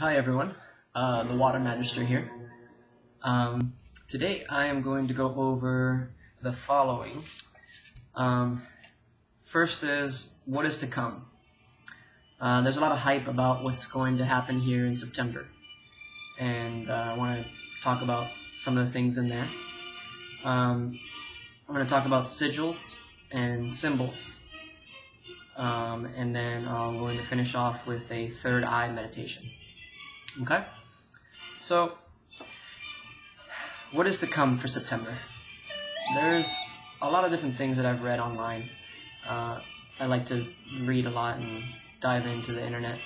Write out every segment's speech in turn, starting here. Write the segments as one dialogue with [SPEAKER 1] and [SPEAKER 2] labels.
[SPEAKER 1] Hi everyone, the Water Magister here. Today I am going to go over the following. First is what is to come. There's a lot of hype about what's going to happen here in September, and I want to talk about some of the things in there. I'm going to talk about sigils and symbols, and then I'm going to finish off with a third eye meditation. Okay, so what is to come for September? There's a lot of different things that I've read online. I like to read a lot and dive into the internet.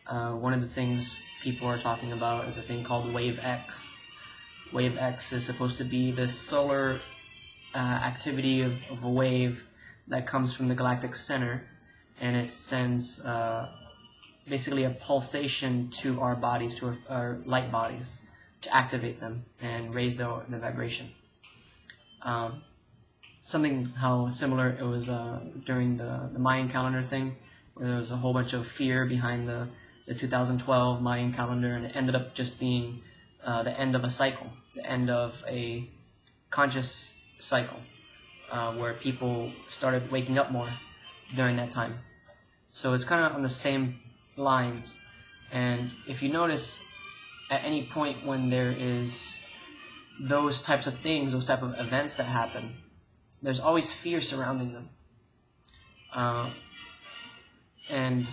[SPEAKER 1] One of the things people are talking about is a thing called Wave X. Wave X is supposed to be this solar activity of a wave that comes from the galactic center, and it sends basically a pulsation to our bodies, to our light bodies, to activate them and raise the vibration. Something how similar it was during the Mayan calendar thing, where there was a whole bunch of fear behind the 2012 Mayan calendar, and it ended up just being the end of a cycle, the end of a conscious cycle, where people started waking up more during that time. So it's kind of on the same lines. And if you notice, at any point when there is those types of things, those type of events that happen, there's always fear surrounding them. And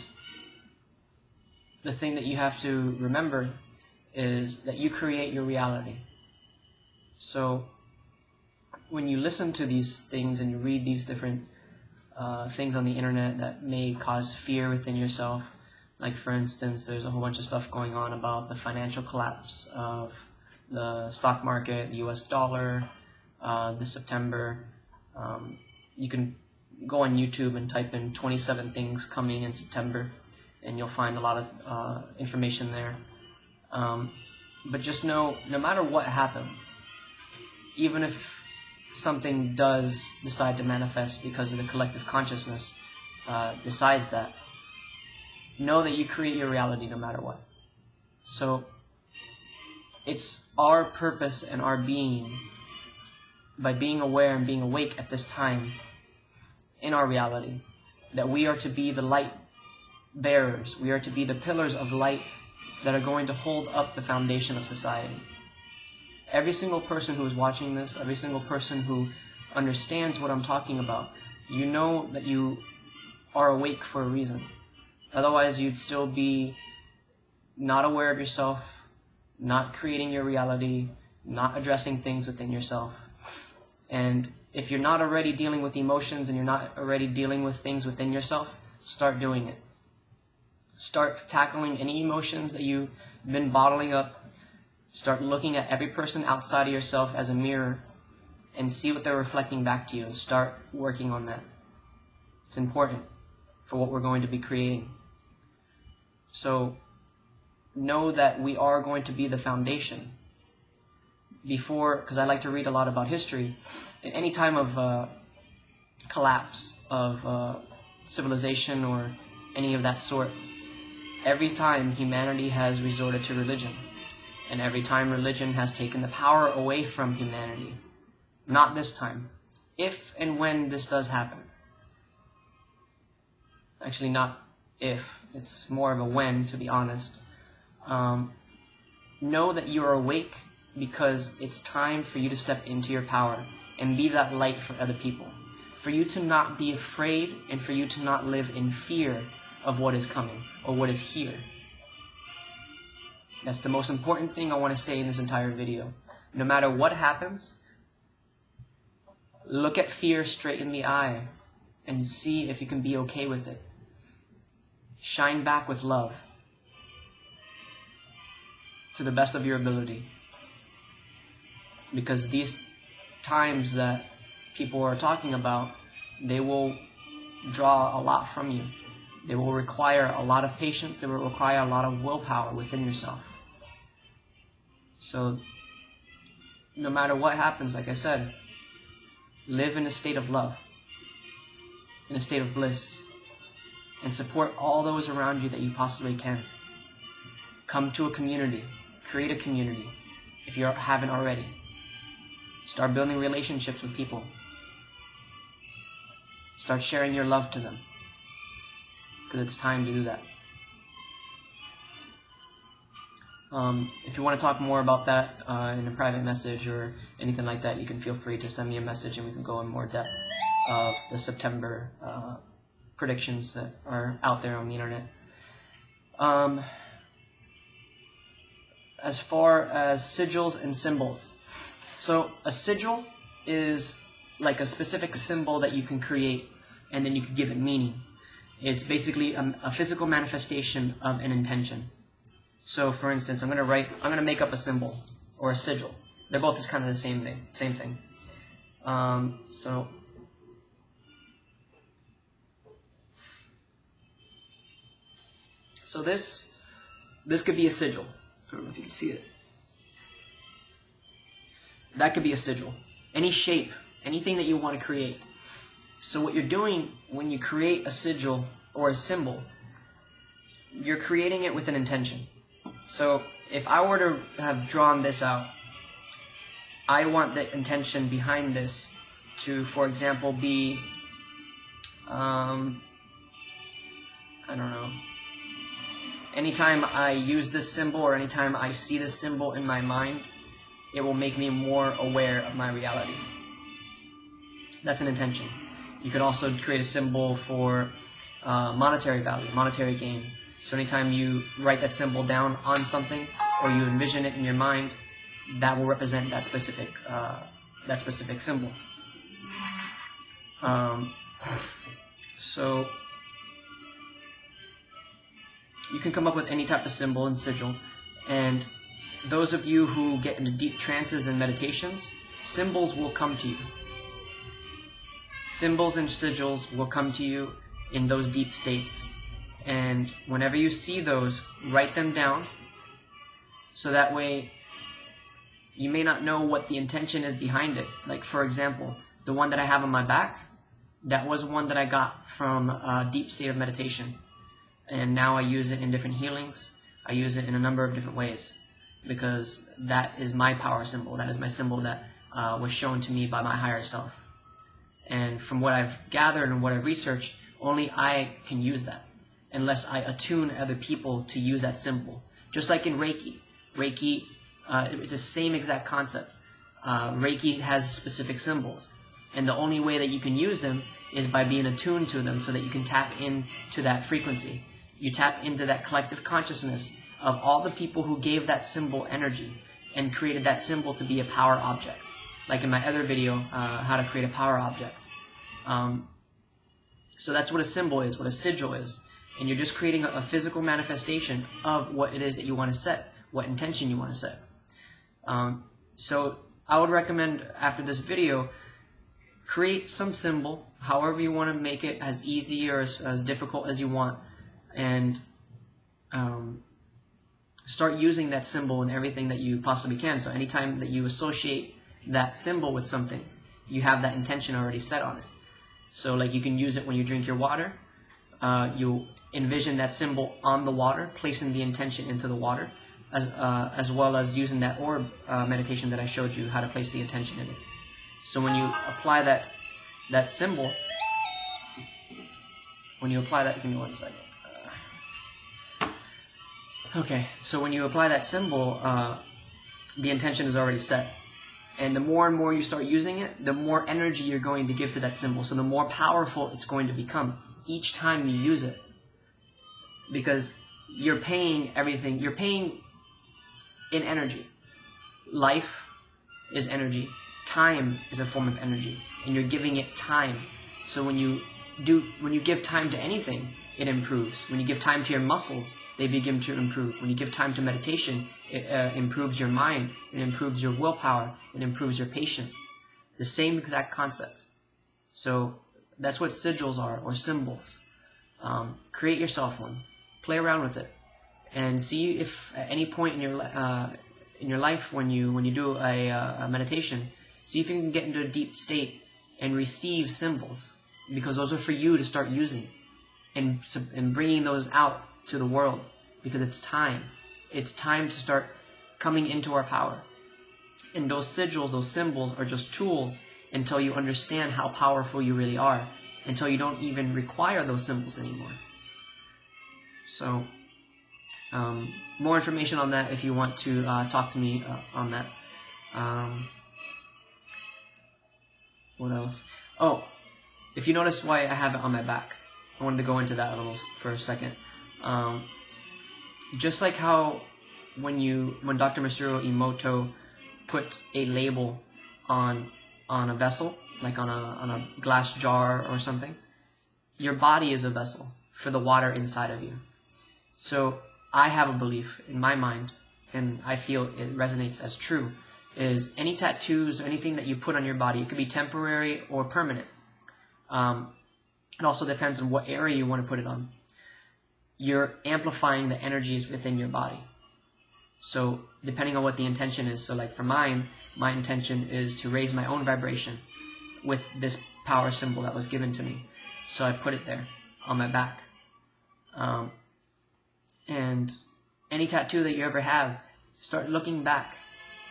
[SPEAKER 1] the thing that you have to remember is that you create your reality. So when you listen to these things and you read these different things on the internet that may cause fear within yourself, like for instance, there's a whole bunch of stuff going on about the financial collapse of the stock market, the US dollar, this September. You can go on YouTube and type in 27 things coming in September, and you'll find a lot of information there. But just know, no matter what happens, even if something does decide to manifest because of the collective consciousness decides that, know that you create your reality no matter what. So it's our purpose and our being, by being aware and being awake at this time in our reality, that we are to be the light bearers. We are to be the pillars of light that are going to hold up the foundation of society. Every single person who is watching this, every single person who understands what I'm talking about, you know that you are awake for a reason. Otherwise, you'd still be not aware of yourself, not creating your reality, not addressing things within yourself. And if you're not already dealing with emotions and you're not already dealing with things within yourself, start doing it. Start tackling any emotions that you've been bottling up. Start looking at every person outside of yourself as a mirror and see what they're reflecting back to you, and start working on that. It's important for what we're going to be creating. So know that we are going to be the foundation. Before, because I like to read a lot about history, in any time of collapse of civilization or any of that sort, every time humanity has resorted to religion, and every time religion has taken the power away from humanity. Not this time. If and when this does happen. Actually, not if. It's more of a when, to be honest. Know that you are awake because it's time for you to step into your power and be that light for other people. For you to not be afraid, and for you to not live in fear of what is coming or what is here. That's the most important thing I want to say in this entire video. No matter what happens, look at fear straight in the eye and see if you can be okay with it. Shine back with love to the best of your ability. Because these times that people are talking about, they will draw a lot from you. They will require a lot of patience. They will require a lot of willpower within yourself. So no matter what happens, like I said, live in a state of love, in a state of bliss, and support all those around you that you possibly can. Come to a community. Create a community if you haven't already. Start building relationships with people. Start sharing your love to them, because it's time to do that. If you want to talk more about that in a private message or anything like that, you can feel free to send me a message and we can go in more depth of the September predictions that are out there on the internet. As far as sigils and symbols. So a sigil is like a specific symbol that you can create and then you can give it meaning. It's basically a physical manifestation of an intention. So for instance, I'm going to make up a symbol or a sigil. They're both just kind of the same thing. So this could be a sigil. I don't know if you can see it. That could be a sigil. Any shape, anything that you want to create. So what you're doing when you create a sigil or a symbol, you're creating it with an intention. So if I were to have drawn this out, I want the intention behind this to, for example, be, I don't know, anytime I use this symbol or anytime I see this symbol in my mind, it will make me more aware of my reality. That's an intention. You could also create a symbol for monetary value, monetary gain. So anytime you write that symbol down on something or you envision it in your mind, that will represent that specific symbol. So you can come up with any type of symbol and sigil, and those of you who get into deep trances and meditations, symbols will come to you. Symbols and sigils will come to you in those deep states. And whenever you see those, write them down, so that way you may not know what the intention is behind it. Like for example, the one that I have on my back, that was one that I got from a deep state of meditation. And now I use it in different healings. I use it in a number of different ways, because that is my power symbol. That is my symbol that was shown to me by my higher self. And from what I've gathered and what I've researched, only I can use that, unless I attune other people to use that symbol. Just like in Reiki. Reiki, it's the same exact concept. Reiki has specific symbols, and the only way that you can use them is by being attuned to them, so that you can tap into that frequency. You tap into that collective consciousness of all the people who gave that symbol energy and created that symbol to be a power object. Like in my other video, how to create a power object. So that's what a symbol is, what a sigil is. And you're just creating a physical manifestation of what it is that you want to set, what intention you want to set. So I would recommend, after this video, create some symbol, however you want to make it, as easy or as difficult as you want, and start using that symbol in everything that you possibly can. So anytime that you associate that symbol with something, you have that intention already set on it. So like you can use it when you drink your water. You envision that symbol on the water, placing the intention into the water, as well as using that orb meditation that I showed you, how to place the intention in it. So when you apply that symbol, give me one second. Okay, so when you apply that symbol, the intention is already set. And the more and more you start using it, the more energy you're going to give to that symbol. So the more powerful it's going to become each time you use it. Because you're paying everything. You're paying in energy. Life is energy. Time is a form of energy. And you're giving it time. So when you give time to anything, it improves. When you give time to your muscles, they begin to improve. When you give time to meditation, it improves your mind, it improves your willpower, it improves your patience. The same exact concept. So that's what sigils are, or symbols. Create yourself one. Play around with it, and see if at any point in your life when you do a meditation, see if you can get into a deep state and receive symbols, because those are for you to start using and bringing those out to the world, because it's time. it's time to start coming into our power. And those sigils, those symbols, are just tools until you understand how powerful you really are, until you don't even require those symbols anymore. So, more information on that if you want to talk to me on that. What else? Oh, if you notice why I have it on my back, I wanted to go into that a little for a second. Just like how when Dr. Masaru Emoto put a label on a vessel, like on a glass jar or something, your body is a vessel for the water inside of you. So I have a belief in my mind, and I feel it resonates as true, is any tattoos or anything that you put on your body, it could be temporary or permanent. It also depends on what area you want to put it on. You're amplifying the energies within your body. So depending on what the intention is, so like for mine, my intention is to raise my own vibration with this power symbol that was given to me. So I put it there on my back. And any tattoo that you ever have, start looking back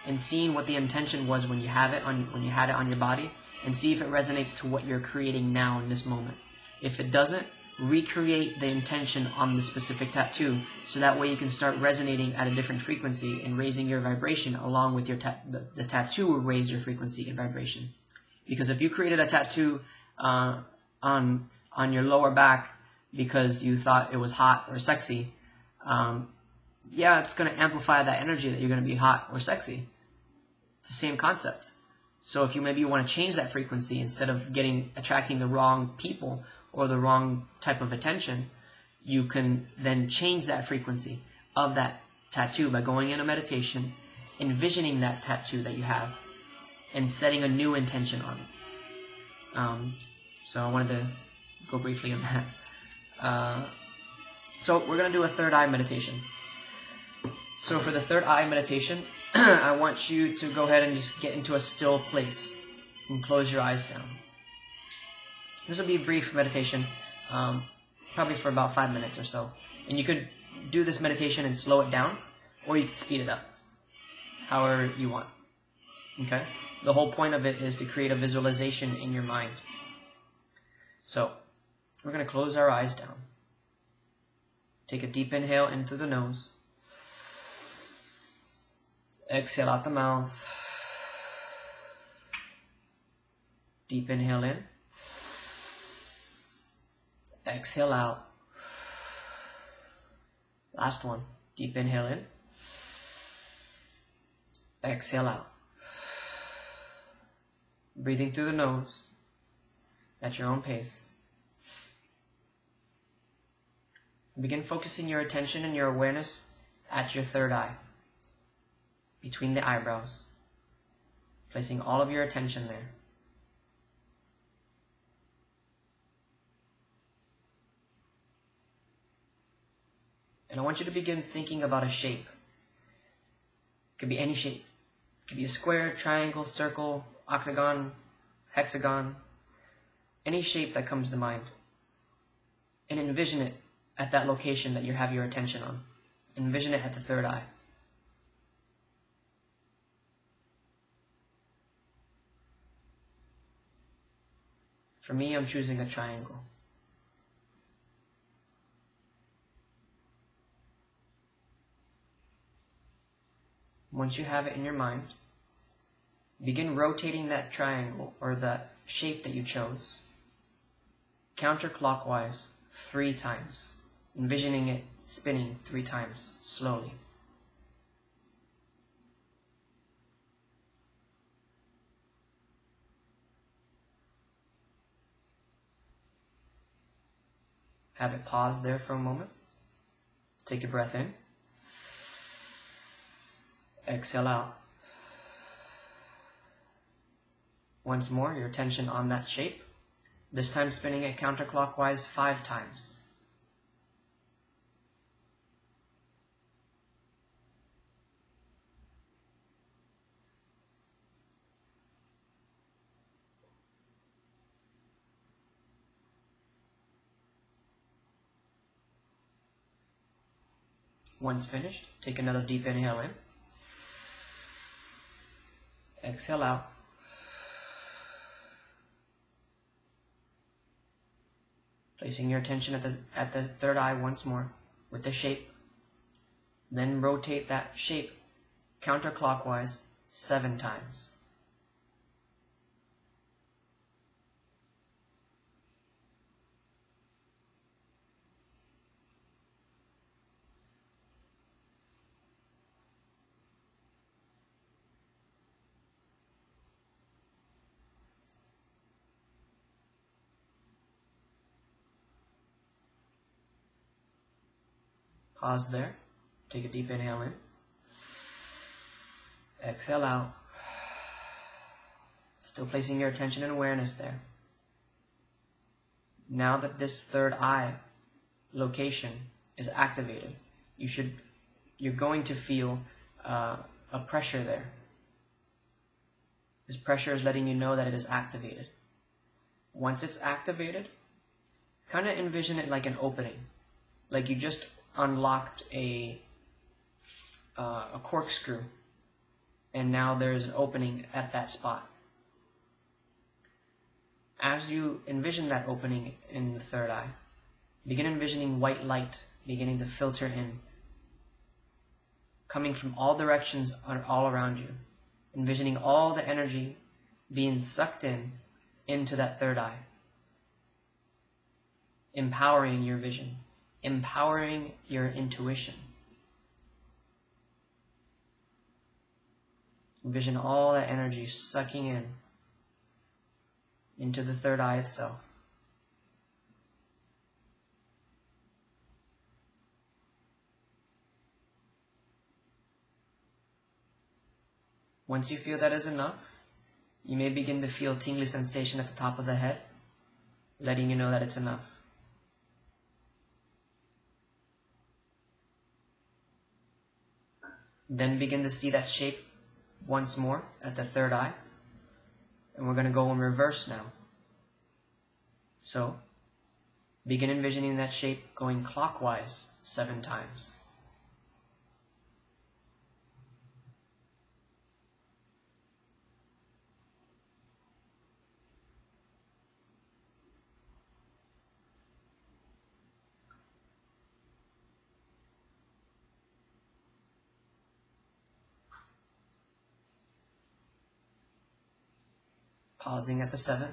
[SPEAKER 1] and seeing what the intention was when you had it on your body, and see if it resonates to what you're creating now in this moment. If it doesn't, recreate the intention on the specific tattoo, so that way you can start resonating at a different frequency and raising your vibration along with your the tattoo will raise your frequency and vibration. Because if you created a tattoo on your lower back because you thought it was hot or sexy, yeah, it's going to amplify that energy that you're going to be hot or sexy. It's the same concept. So if you maybe want to change that frequency, instead of attracting the wrong people or the wrong type of attention, you can then change that frequency of that tattoo by going into meditation, envisioning that tattoo that you have, and setting a new intention on it. So I wanted to go briefly on that. So we're going to do a third eye meditation. So for the third eye meditation, I want you to go ahead and just get into a still place and close your eyes down. This will be a brief meditation, probably for about 5 minutes or so. And you could do this meditation and slow it down, or you could speed it up, however you want. Okay? The whole point of it is to create a visualization in your mind. So, we're going to close our eyes down. Take a deep inhale in through the nose. Exhale out the mouth. Deep inhale in. Exhale out. Last one. Deep inhale in. Exhale out. Breathing through the nose at your own pace. Begin focusing your attention and your awareness at your third eye, between the eyebrows, placing all of your attention there. And I want you to begin thinking about a shape. It could be any shape. It could be a square, triangle, circle, octagon, hexagon, any shape that comes to mind. And envision it at that location that you have your attention on. Envision it at the third eye. For me, I'm choosing a triangle. Once you have it in your mind, begin rotating that triangle or that shape that you chose counterclockwise 3 times, envisioning it spinning 3 times slowly. Have it pause there for a moment. Take a breath in. Exhale out. Once more, your attention on that shape, this time spinning it counterclockwise 5 times. Once finished, take another deep inhale in. Exhale out. Placing your attention at the third eye once more with the shape. Then rotate that shape counterclockwise 7 times. Pause there. Take a deep inhale in. Exhale out. Still placing your attention and awareness there. Now that this third eye location is activated, you're going to feel a pressure there. This pressure is letting you know that it is activated. Once it's activated, kind of envision it like an opening, like you just unlocked a corkscrew, and now there's an opening at that spot. As you envision that opening in the third eye, begin envisioning white light beginning to filter in, coming from all directions all around you, envisioning all the energy being sucked into that third eye, empowering your vision, empowering your intuition. Envision all that energy sucking into the third eye itself. Once you feel that is enough, you may begin to feel tingly sensation at the top of the head, letting you know that it's enough. Then begin to see that shape once more at the third eye. And we're going to go in reverse now. So, begin envisioning that shape going clockwise 7 times. Pausing at the 7th,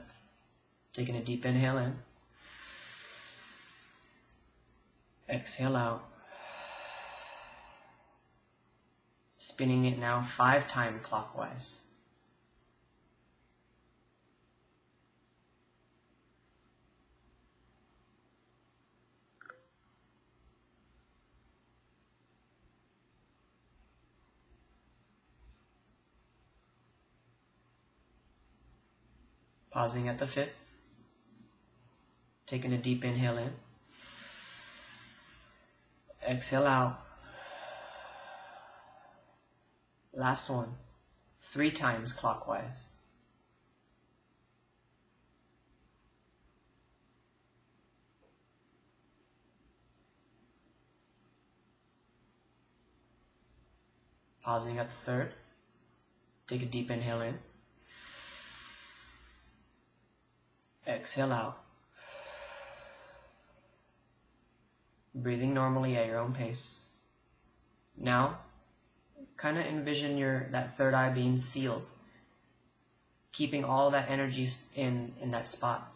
[SPEAKER 1] taking a deep inhale in, exhale out, spinning it now 5 times clockwise. Pausing at the 5th, taking a deep inhale in, exhale out, last one, 3 times clockwise. Pausing at the 3rd, take a deep inhale in, exhale out. Breathing normally at your own pace. Now, kind of envision that third eye being sealed, keeping all that energy in that spot,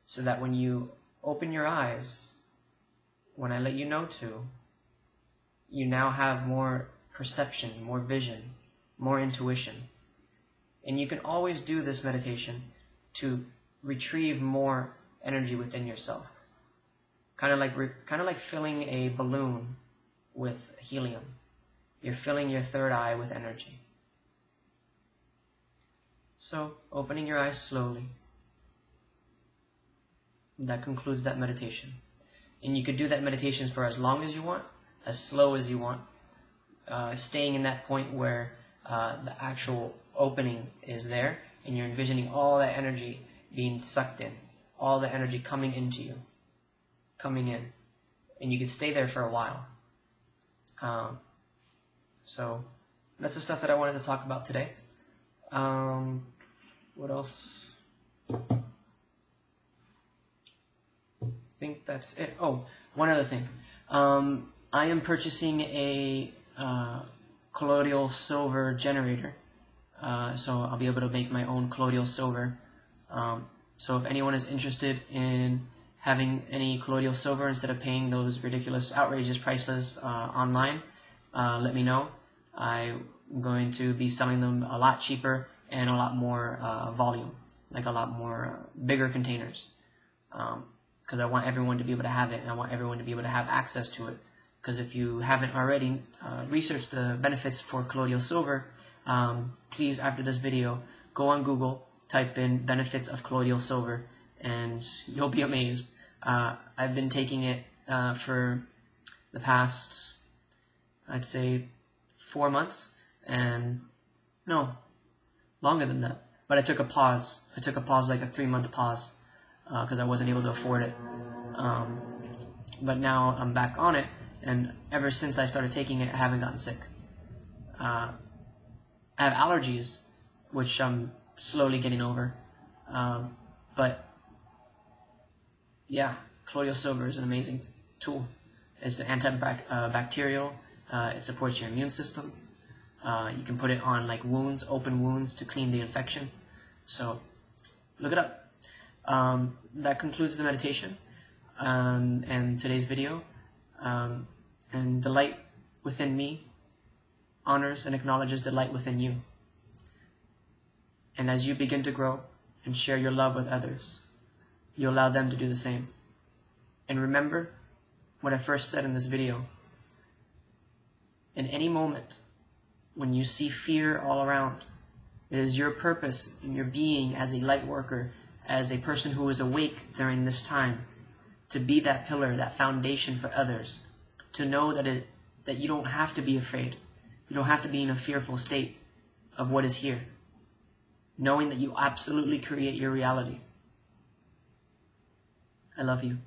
[SPEAKER 1] so that when you open your eyes, when I let you know to, you now have more perception, more vision, more intuition. And you can always do this meditation to retrieve more energy within yourself. Kind of like filling a balloon with helium. You're filling your third eye with energy. So, opening your eyes slowly. That concludes that meditation. And you could do that meditation for as long as you want, as slow as you want, staying in that point where the actual opening is there, and you're envisioning all that energy being sucked in, all the energy coming into you, coming in, and you can stay there for a while. So that's the stuff that I wanted to talk about today. What else? I think that's it. Oh, one other thing. I am purchasing a colloidal silver generator. So I'll be able to make my own colloidal silver. So if anyone is interested in having any colloidal silver instead of paying those ridiculous, outrageous prices online, let me know. I'm going to be selling them a lot cheaper and a lot more volume, like a lot more bigger containers. Because I want everyone to be able to have it, and I want everyone to be able to have access to it. Because if you haven't already researched the benefits for colloidal silver, please, after this video, go on Google, type in benefits of colloidal silver, and you'll be amazed. I've been taking it for the past, I'd say, 4 months, and no, longer than that. But I took a pause. I took a pause, like a 3-month pause, because I wasn't able to afford it. But now I'm back on it, and ever since I started taking it, I haven't gotten sick. I have allergies, which I'm slowly getting over. But yeah, colloidal silver is an amazing tool. It's antibacterial. It supports your immune system. You can put it on like wounds, open wounds, to clean the infection. So look it up. That concludes the meditation and today's video. And the light within me honors and acknowledges the light within you. And as you begin to grow and share your love with others, you allow them to do the same. And remember what I first said in this video. In any moment when you see fear all around, it is your purpose in your being as a light worker, as a person who is awake during this time, to be that pillar, that foundation for others, to know that you don't have to be afraid. You don't have to be in a fearful state of what is here, knowing that you absolutely create your reality. I love you.